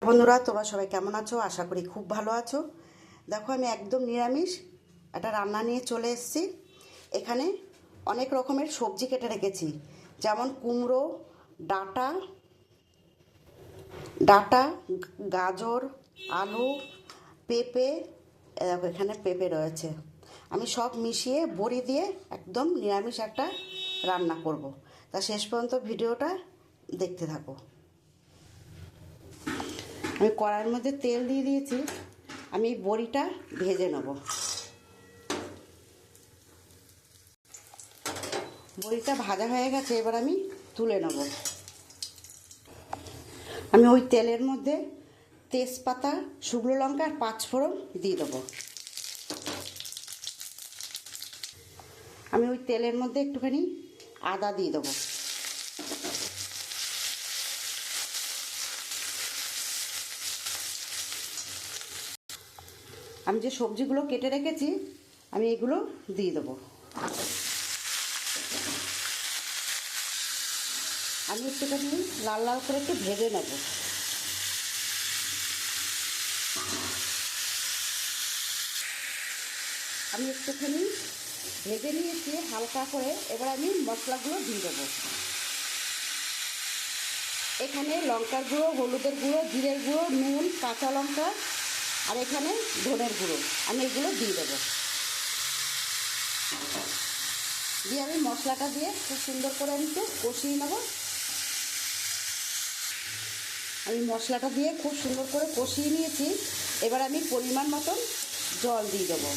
বন্ধুরা, তোমরা সবাই কেমন আছো? আশা করি খুব ভালো আছো। দেখো, আমি একদম নিরামিষ একটা রান্না নিয়ে চলে এসেছি। এখানে অনেক রকমের সবজি কেটে রেখেছি, যেমন কুমড়ো, ডাঁটা ডাঁটা গাজর, আলু, পেঁপে। দেখো, এখানে পেঁপে রয়েছে। আমি সব মিশিয়ে বড়ি দিয়ে একদম নিরামিষ একটা রান্না করব। তা শেষ পর্যন্ত ভিডিওটা দেখতে থাকো। আমি কড়াইয়ের মধ্যে তেল দিয়ে দিয়েছি। আমি বড়িটা ভেজে নেব। বড়িটা ভাজা হয়ে গেছে, এবার আমি তুলে নেব। আমি ওই তেলের মধ্যে তেজপাতা, শুকনো লঙ্কা আর পাঁচফোড়ন দিয়ে দেবো। আমি ওই তেলের মধ্যে একটুখানি আদা দিয়ে দেবো। আমি যে সবজিগুলো কেটে রেখেছি আমি এগুলো দিয়ে দেবো। আমি একটুখানি লাল লাল করে একটু ভেজে নেব। আমি একটুখানি ভেজে নিয়েছি হালকা করে। এবার আমি মশলাগুলো দিয়ে দেবো। এখানে লঙ্কার গুঁড়ো, হলুদের গুঁড়ো, জিরের গুঁড়ো, নুন, কাঁচা লঙ্কা আর এখানে ধনের গুঁড়ো, আমি এগুলো দিয়ে দেবো। দিয়ে আমি মশলাটা দিয়ে খুব সুন্দর করে আমি একটু কষিয়ে নেব। আমি মশলাটা দিয়ে খুব সুন্দর করে কষিয়ে নিয়েছি। এবার আমি পরিমাণ মতন জল দিয়ে দেবো।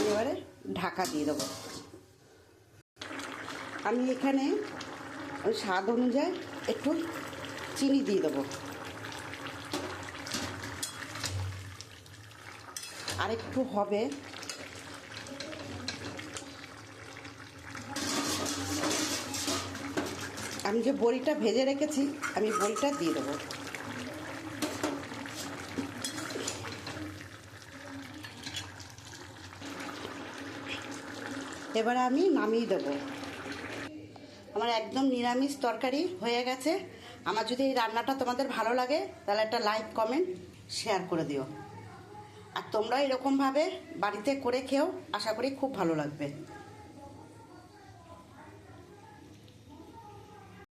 এবারে ঢাকা দিয়ে দেবো। আমি এখানে ওই স্বাদ অনুযায়ী একটু চিনি দিয়ে দেবো। আর একটু হবে। আমি যে বড়িটা ভেজে রেখেছি আমি বড়িটা দিয়ে দেবো। এবারে আমি নামিয়ে দেবো। আমার একদম নিরামিষ তরকারি হয়ে গেছে। আমার যদি এই রান্নাটা তোমাদের ভালো লাগে তাহলে একটা লাইক, কমেন্ট, শেয়ার করে দিও। আর তোমরা এরকমভাবে বাড়িতে করে খেও, আশা করি খুব ভালো লাগবে।